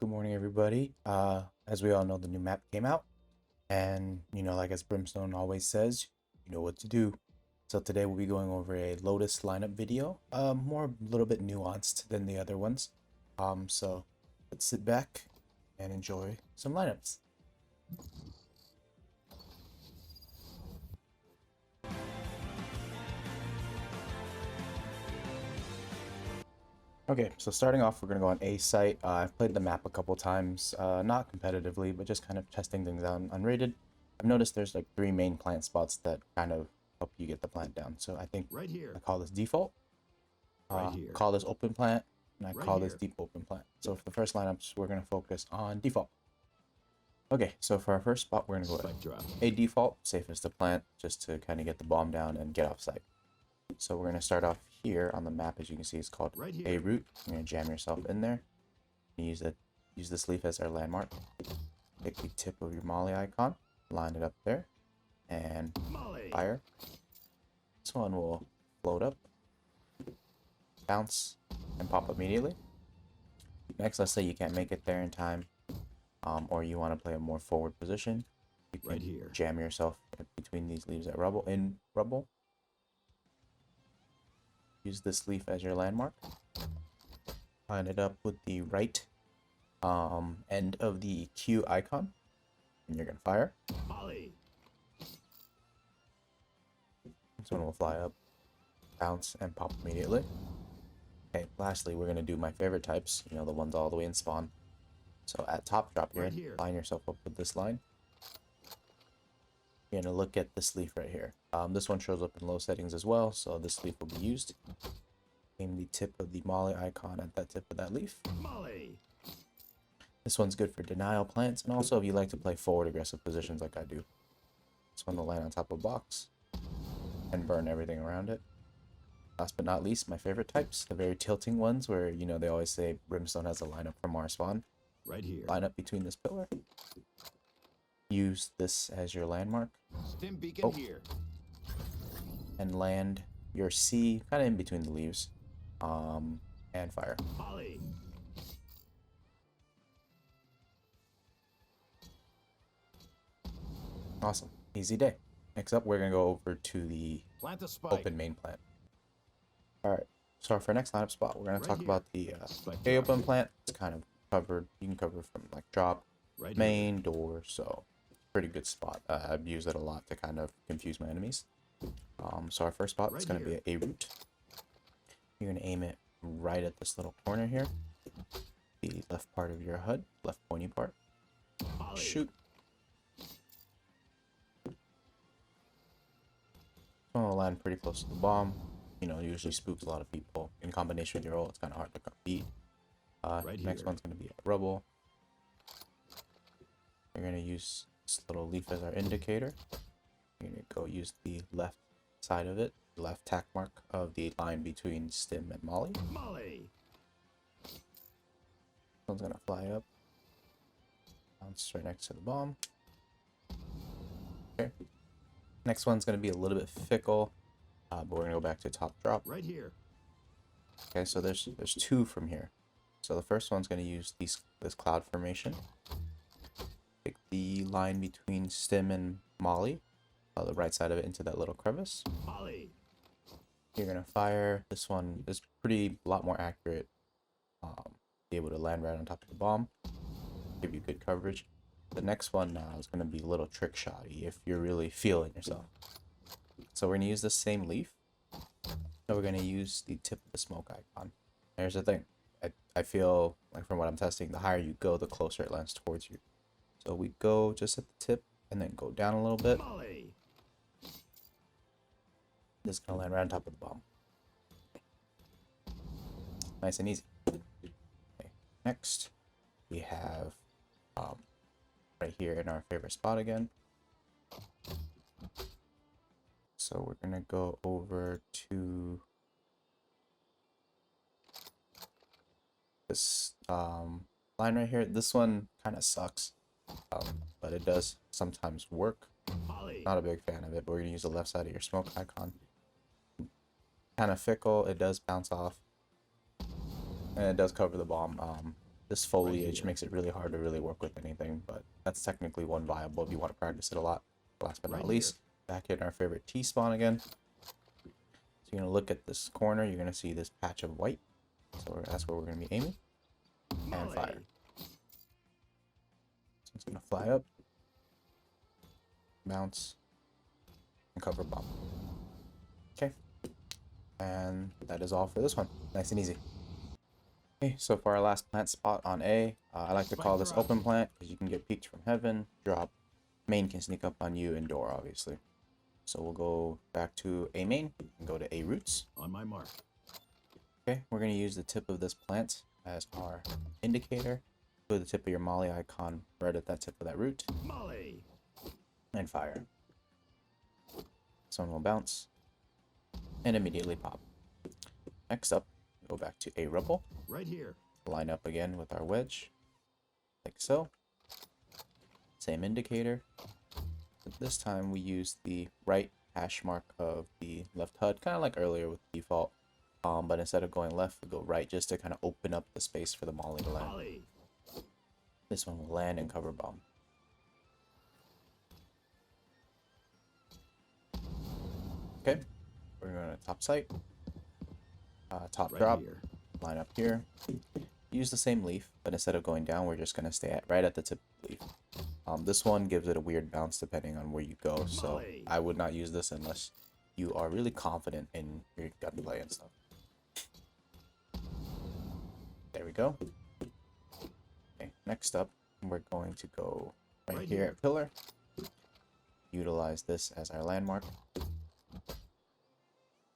Good morning, everybody. As we all know, the new map came out, and like as Brimstone always says, you know what to do. So today we'll be going over a LOTUS lineup video, more a little bit nuanced than the other ones. So let's sit back and enjoy some lineups. Okay, so starting off, we're gonna go on A site. I've played the map a couple times, not competitively, but just kind of testing things out unrated. I've noticed there's like 3 main plant spots that kind of help you get the plant down. So I think Right here. I call this default, Right here. call this open plant, and I Right call this here. deep open plant. So for the first lineups, we're gonna focus on default. Okay, so for our first spot, we're gonna go Spike drop. A default, safest to plant, just to kind of get the bomb down and get off site. So we're gonna start off here on the map. As you can see, it's called Right A here. route. You're gonna jam yourself in there. Use this leaf as our landmark. Pick the tip of your molly icon, line it up there, and Molly. fire. This one will float up, bounce, and pop immediately. Next, let's say you can't make it there in time, or you want to play a more forward position. You can Right here. jam yourself between these leaves at Rubble. Use this leaf as your landmark. Line it up with the right end of the Q icon, and you're gonna fire. Molly. This one will fly up, bounce, and pop immediately. Okay, lastly, we're gonna do my favorite types, the ones all the way in spawn. So at top drop here, Right here. line yourself up with this line. You're gonna look at this leaf right here. This one shows up in low settings as well, so this leaf will be used. Aim the tip of the molly icon at that tip of that leaf. Molly. This one's good for denial plants, and also if you like to play forward aggressive positions like I do. This one will land on top of a box and burn everything around it. Last but not least, my favorite types, the very tilting ones where, they always say Brimstone has a lineup from our spawn. Right here. Line up between this pillar. Use this as your landmark. Stim beacon here. And land your C kind of in between the leaves. And fire. Molly. Awesome. Easy day. Next up, we're going to go over to the Plant a spike. open main plant. Alright, so for our next lineup spot, we're going to Right talk here. about the Spike A drop. open plant. It's kind of covered. You can cover from like drop, Right main, door, so pretty good spot. I've used it a lot to kind of confuse my enemies. So our first spot is Right going to be here. A route. You're going to aim it right at this little corner here. The left part of your HUD, left pointy part. Molly. Shoot. One will land pretty close to the bomb. Usually spooks a lot of people. In combination with your ult, it's kind of hard to beat. Right Next here. one's going to be a Rubble. We're going to use this little leaf as our indicator. We're going to go use the left side of it, the left tack mark of the line between Stim and Molly. Molly. This one's going to fly up. Bounce right next to the bomb. Okay. Next one's going to be a little bit fickle, but we're going to go back to top drop. Right here. Okay, so there's 2 from here. So the first one's going to use this cloud formation. Pick the line between Stim and Molly, the right side of it into that little crevice. Molly. You're going to fire. This one is a lot more accurate. Be able to land right on top of the bomb. Give you good coverage. The next one is going to be a little trick shotty if you're really feeling yourself. So we're going to use the same leaf. So we're going to use the tip of the smoke icon. Here's the thing. I feel like from what I'm testing, the higher you go, the closer it lands towards you. So we go just at the tip and then go down a little bit. Molly. This is going to land right on top of the bomb. Nice and easy. Okay. Next, we have right here in our favorite spot again. So we're going to go over to this line right here. This one kind of sucks, but it does sometimes work. Molly. Not a big fan of it, but we're gonna use the left side of your smoke icon. Kind of fickle. It does bounce off, and it does cover the bomb This foliage here. makes it really hard to really work with anything, but that's technically one viable if you want to practice it a lot. Last but not Right least, back in our favorite T-spawn again. So you're going to look at this corner, you're going to see this patch of white. So that's where we're going to be aiming. And fire. So it's going to fly up, bounce, and cover bomb. Okay. And that is all for this one. Nice and easy. Okay, so for our last plant spot on A, I like to call this open plant because you can get peeked from heaven, drop. Main can sneak up on you, and door, obviously. So we'll go back to A main and go to A roots. On my mark. Okay, we're going to use the tip of this plant as our indicator. Put the tip of your molly icon right at that tip of that root. Molly. And fire. This one will bounce and immediately pop. Next up, go back to A rubble. Right here. Line up again with our wedge, like so. Same indicator. But this time we use the right hash mark of the left HUD, kind of like earlier with default. But instead of going left, we go right just to kind of open up the space for the molly to land. Molly. This one will land and cover bomb. Okay, we're going to top sight, top Right drop, here. line up here. Use the same leaf, but instead of going down, we're just going to stay right at the tip of the leaf. This one gives it a weird bounce depending on where you go, so I would not use this unless you are really confident in your gunplay and stuff. There we go. Okay, next up, we're going to go right here at pillar. Utilize this as our landmark.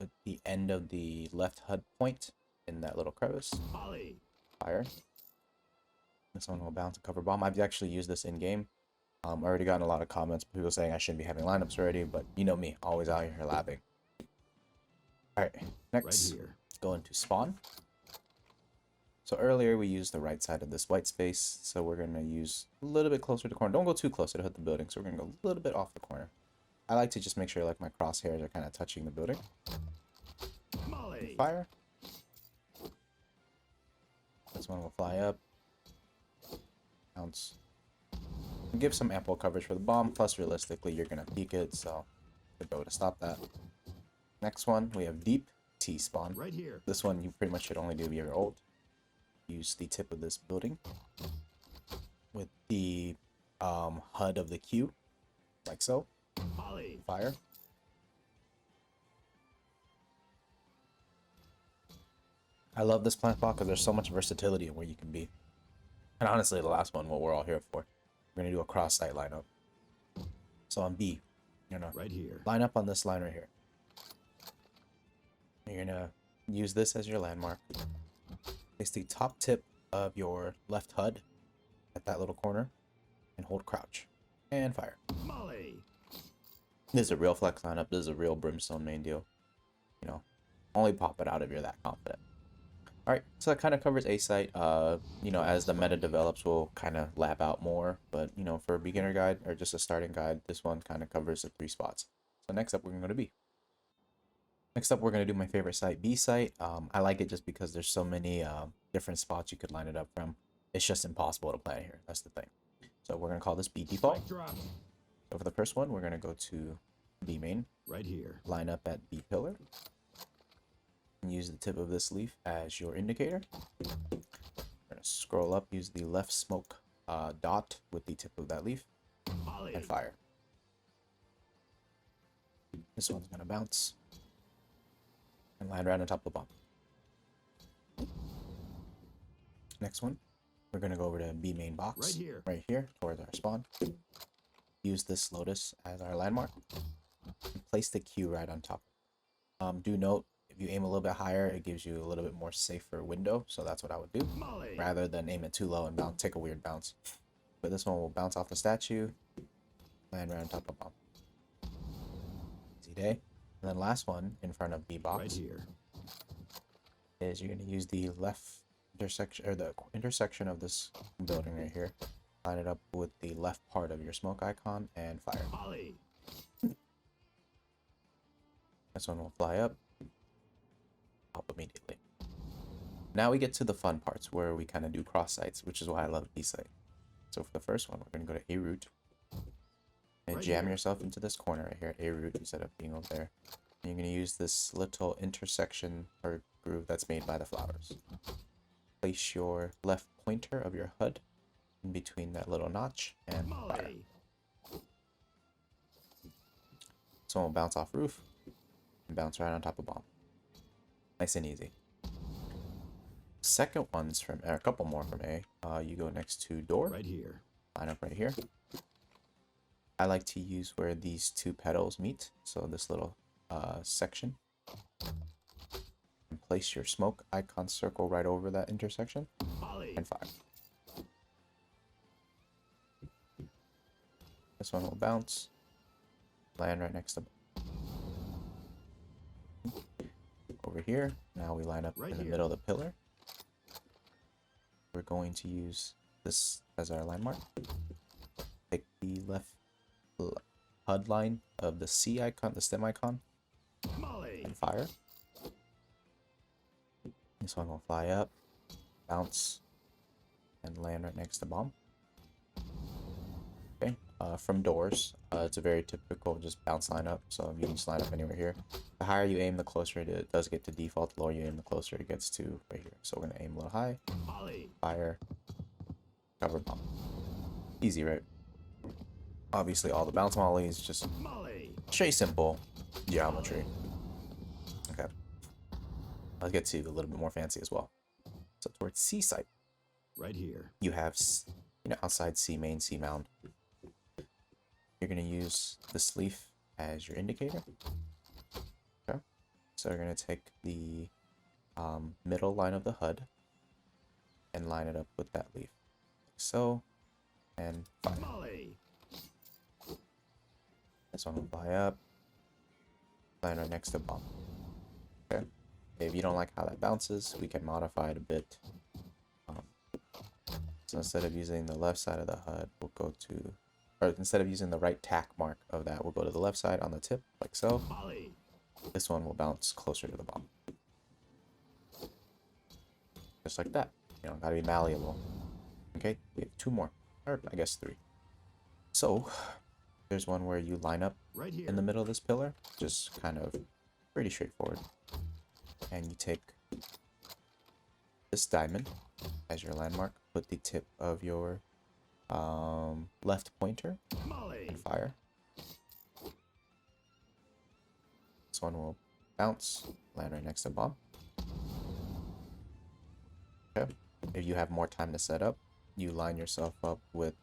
Put the end of the left HUD point in that little crevice. Molly. Fire. This one will bounce and cover bomb. I've actually used this in game. I already gotten a lot of comments, people saying I shouldn't be having lineups already, but you know me, always out here labbing. Alright, next, Right here. let's go into spawn. So earlier we used the right side of this white space, so we're going to use a little bit closer to the corner. Don't go too close to hit the building, so we're going to go a little bit off the corner. I like to just make sure like my crosshairs are kind of touching the building. Molly. Fire. This one will fly up. Bounce. Give some ample coverage for the bomb, plus realistically you're going to peek it, so the go to stop that. Next one, we have deep T spawn. Right here. This one you pretty much should only do if you're old. Use the tip of this building with the HUD of the Q, like so. Molly. Fire. I love this plant block because there's so much versatility in where you can be. And honestly, the last one, what we're all here for. We're going to do a cross-site lineup. So on B, you're going to Right here. line up on this line right here. You're going to use this as your landmark. Place the top tip of your left HUD at that little corner and hold crouch. And fire. Molly. This is a real flex lineup. This is a real Brimstone main deal. You know, only pop it out if you're that confident. Alright, so that kind of covers A site. You know, as the meta develops, we'll kind of lab out more. But, you know, for a beginner guide or just a starting guide, this one kind of covers the 3 spots. So next up, we're going to B. Next up, we're going to do my favorite site, B site. I like it just because there's so many different spots you could line it up from. It's just impossible to plan here. That's the thing. So we're going to call this B default. Spike drop. So for the first one, we're going to go to B main. Right here. Line up at B pillar. And use the tip of this leaf as your indicator. We're going to scroll up, use the left smoke dot with the tip of that leaf, Molly. and fire. This one's going to bounce and land right on top of the bomb. Next one, we're going to go over to B main box. Right here, towards our spawn. Use this LOTUS as our landmark. And place the Q right on top. Do note, if you aim a little bit higher, it gives you a little bit more safer window, so that's what I would do. Molly. Rather than aim it too low and bounce, take a weird bounce. But this one will bounce off the statue, land right on top of bomb. Easy day. And then last one in front of B box. Right here. Is you're going to use the left intersection, or the intersection of this building right here. Line it up with the left part of your smoke icon and fire. Molly. This one will fly up. Pop immediately. Now we get to the fun parts where we kind of do cross sites, which is why I love B-site. So for the first one, we're going to go to A root and Right jam here. yourself into this corner right here, A root, instead of being over there. And you're going to use this little intersection or groove that's made by the flowers. Place your left pointer of your HUD in between that little notch and fire. Molly. So we'll bounce off roof and bounce right on top of bomb. Nice and easy. Second one's from a couple more from A. You go next to door. Right here. Line up right here. I like to use where these two petals meet, so this little section. And place your smoke icon circle right over that intersection Molly. and fire. This one will bounce, land right next to over here. Now we line up Right in the here. middle of the pillar. We're going to use this as our landmark. Pick the left HUD line of the C icon, the stem icon, Molly. and fire. This one will fly up, bounce, and land right next to bomb. Okay, from doors, it's a very typical just bounce line up, so you can just line up anywhere here. The higher you aim, the closer it does get to default. The lower you aim, the closer it gets to right here. So we're going to aim a little high, Molly. fire, cover bomb. Easy, right? Obviously, all the bounce mollies, just Molly. straight simple geometry. Okay. Let's get to a little bit more fancy as well. So towards C site, Right here. you have, outside C main, C mound. You're going to use this leaf as your indicator. Okay. So we're going to take the middle line of the HUD and line it up with that leaf. Like so. And fire. Molly. This one will fly up. Line right next to bomb. Okay. If you don't like how that bounces, we can modify it a bit. So instead of using the left side of the HUD, we'll go to, or instead of using the right tack mark of that, we'll go to the left side on the tip, like so. Molly. This one will bounce closer to the bomb. Just like that. Gotta be malleable. Okay, we have two more, or I guess three. So, there's one where you line up Right here. in the middle of this pillar, just kind of pretty straightforward. And you take this diamond as your landmark, put the tip of your left pointer Molly. and fire. This one will bounce, land right next to bomb. Okay. If you have more time to set up, you line yourself up with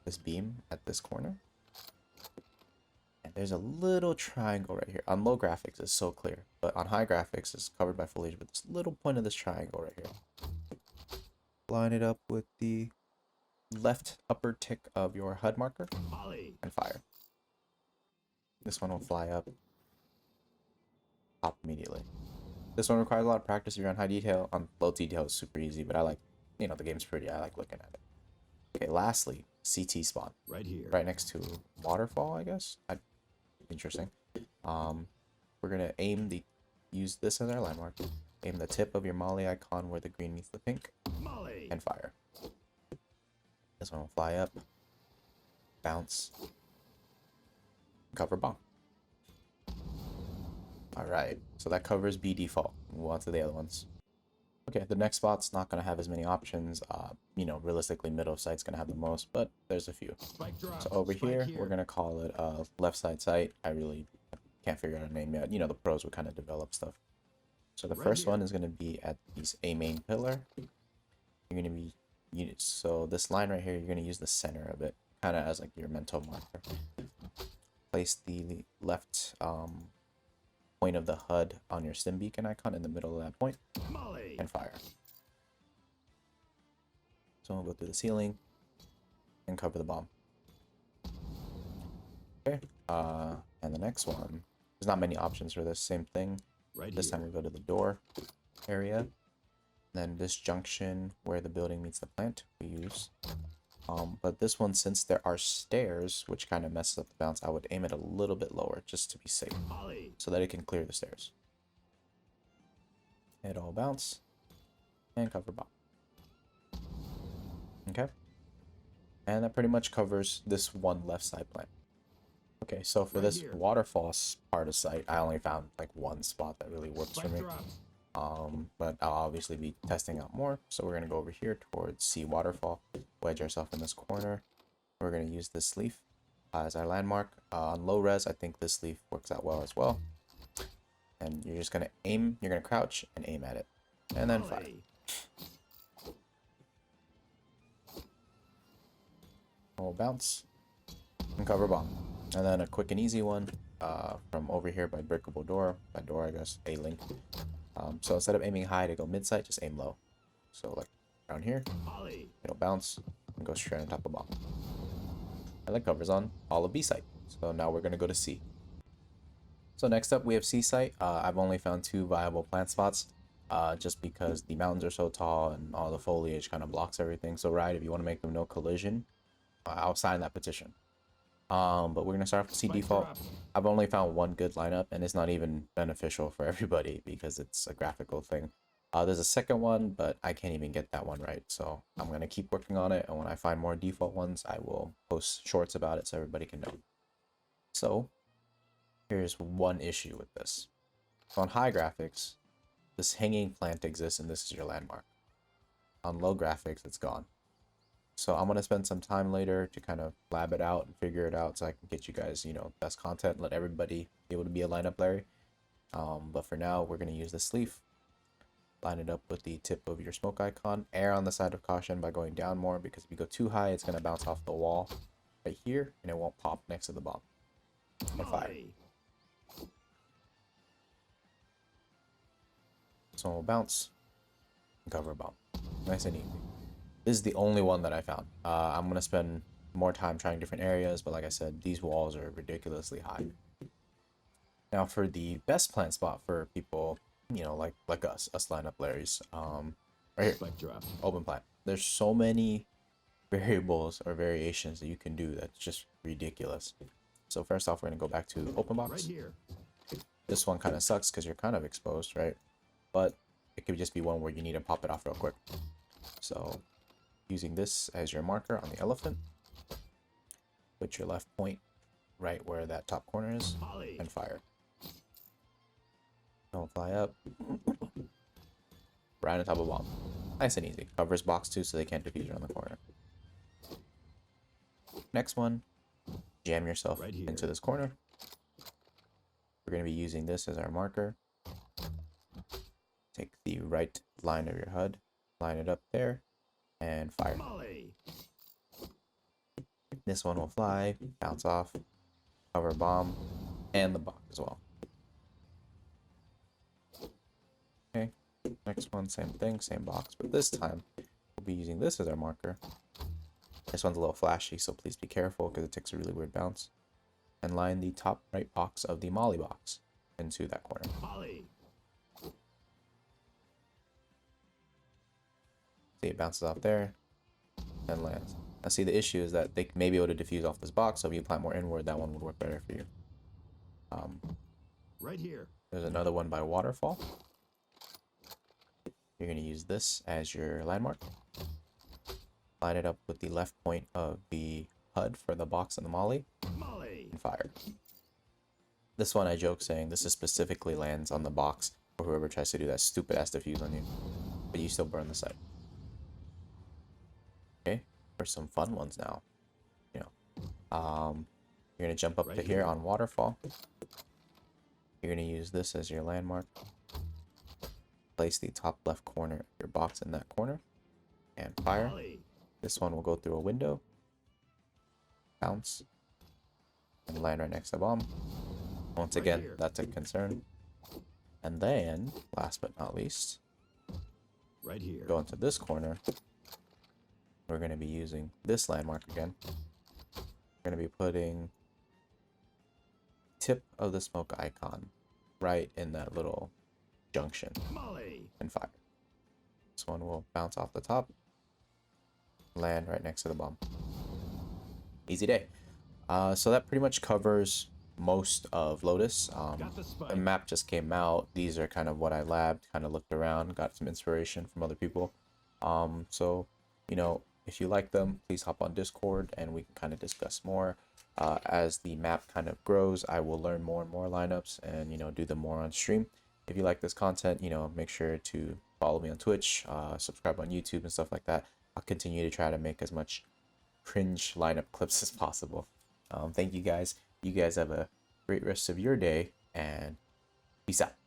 this beam at this corner. And there's a little triangle right here. On low graphics, it's so clear. But on high graphics, it's covered by foliage with this little point of this triangle right here. Line it up with the left upper tick of your HUD marker Molly. and fire. This one will fly up, pop immediately. This one requires a lot of practice if you're on high detail. On low detail, it's super easy, but I like, the game's pretty. I like looking at it. Okay, lastly, CT spawn. Right here. Right next to Waterfall, I guess. Interesting. We're gonna use this as our landmark. Aim the tip of your molly icon where the green meets the pink, Molly. and fire. This one will fly up, bounce, cover bomb. Alright, so that covers B default. Move on to the other ones. Okay, the next spot's not going to have as many options. Realistically, middle site's going to have the most, but there's a few. Spike drop. So over Spike here, we're going to call it left side site. I really can't figure out a name yet. The pros would kind of develop stuff. So the Right first here. one is going to be at these A main pillar. You're going to be, so this line right here, you're going to use the center of it, kind of as like your mental marker. Place the left point of the HUD on your stim beacon icon in the middle of that point, Molly. and fire. So we'll go through the ceiling and cover the bomb. Okay, and the next one, there's not many options for this, same thing. Right This here. time we go to the door area. Then this junction where the building meets the plant, we use. But this one, since there are stairs, which kind of messes up the bounce, I would aim it a little bit lower just to be safe, Molly. so that it can clear the stairs. It'll bounce, and cover bomb. Okay. And that pretty much covers this one left side plant. Okay, so for Right this here. waterfall part of site, I only found like one spot that really works for Spike me. drop. But I'll obviously be testing out more. So we're gonna go over here towards C waterfall, wedge ourselves in this corner. We're gonna use this leaf as our landmark. On low res, I think this leaf works out well as well. And you're just gonna aim, you're gonna crouch and aim at it, and then fire. Volley. We'll bounce and cover bomb. And then a quick and easy one from over here by Breakable door, by door I guess, a link. So instead of aiming high to go mid sight, just aim low. So like around here, Volley. it'll bounce and go straight on top of bomb. And that covers on all of B site. So now we're gonna go to C. So next up we have C site. I've only found 2 viable plant spots. Just because the mountains are so tall and all the foliage kind of blocks everything. So right, if you want to make them no collision, I'll sign that petition. But we're gonna start off with C Spike default. drop. I've only found one good lineup, and it's not even beneficial for everybody because it's a graphical thing. There's a second one, but I can't even get that one right. So I'm gonna keep working on it, and when I find more default ones, I will post shorts about it so everybody can know. So here's one issue with this. So on high graphics, this hanging plant exists, and this is your landmark. On low graphics, it's gone. So I'm going to spend some time later to kind of lab it out and figure it out so I can get you guys, you know, best content, let everybody be able to be a lineup Larry. But for now, we're going to use this leaf. Line it up with the tip of your smoke icon. Err on the side of caution by going down more, because if you go too high, it's going to bounce off the wall right here, and it won't pop next to the bomb. And fire. Volley. So we'll bounce and cover a bomb. Nice and easy. This is the only one that I found. I'm going to spend more time trying different areas, but like I said, these walls are ridiculously high. Now for the best plant spot for people, you know, like us lineup Larrys, right here, Spike drop. open plant. There's so many variables or variations that you can do that's just ridiculous. So first off, we're going to go back to open Right box. here. This one kind of sucks because you're kind of exposed, right? But it could just be one where you need to pop it off real quick. So using this as your marker on the elephant, put your left point right where that top corner is, Volley. and fire. Don't fly up. Right on top of bomb. Nice and easy. Covers box 2 so they can't defuse around the corner. Next one, jam yourself Right here. into this corner. We're going to be using this as our marker. Take the right line of your HUD, line it up there, and fire. Volley. This one will fly, bounce off, cover bomb, and the box as well. Okay, next one, same thing, same box, but this time we'll be using this as our marker. This one's a little flashy, so please be careful because it takes a really weird bounce. And line the top right box of the molly box into that corner. Volley. See, it bounces off there, and lands. Now see, the issue is that they may be able to diffuse off this box, so if you plant more inward, that one would work better for you. Right here. There's another one by Waterfall. You're going to use this as your landmark. Line it up with the left point of the HUD for the box and the molly, Volley. and fire. This one I joke saying this is specifically lands on the box for whoever tries to do that stupid ass diffuse on you, but you still burn the site. Okay, for some fun ones now. You know, you're gonna jump up Right to here on Waterfall. You're gonna use this as your landmark. Place the top left corner of your box in that corner, and fire. Volley. This one will go through a window, bounce, and land right next to the bomb. Once Right again, here. that's a concern. And then, last but not least, Right here. go into this corner. We're going to be using this landmark again. We're going to be putting tip of the smoke icon right in that little junction, Volley. and fire. This one will bounce off the top, land right next to the bomb. Easy day. So that pretty much covers most of Lotus. Got the The spike. map just came out. These are kind of what I labbed, kind of looked around, got some inspiration from other people. So, you know, if you like them, please hop on Discord and we can kind of discuss more. As the map kind of grows, I will learn more and more lineups and, you know, do them more on stream. If you like this content, you know, make sure to follow me on Twitch, subscribe on YouTube and stuff like that. I'll continue to try to make as much cringe lineup clips as possible. Thank you guys. You guys have a great rest of your day and peace out.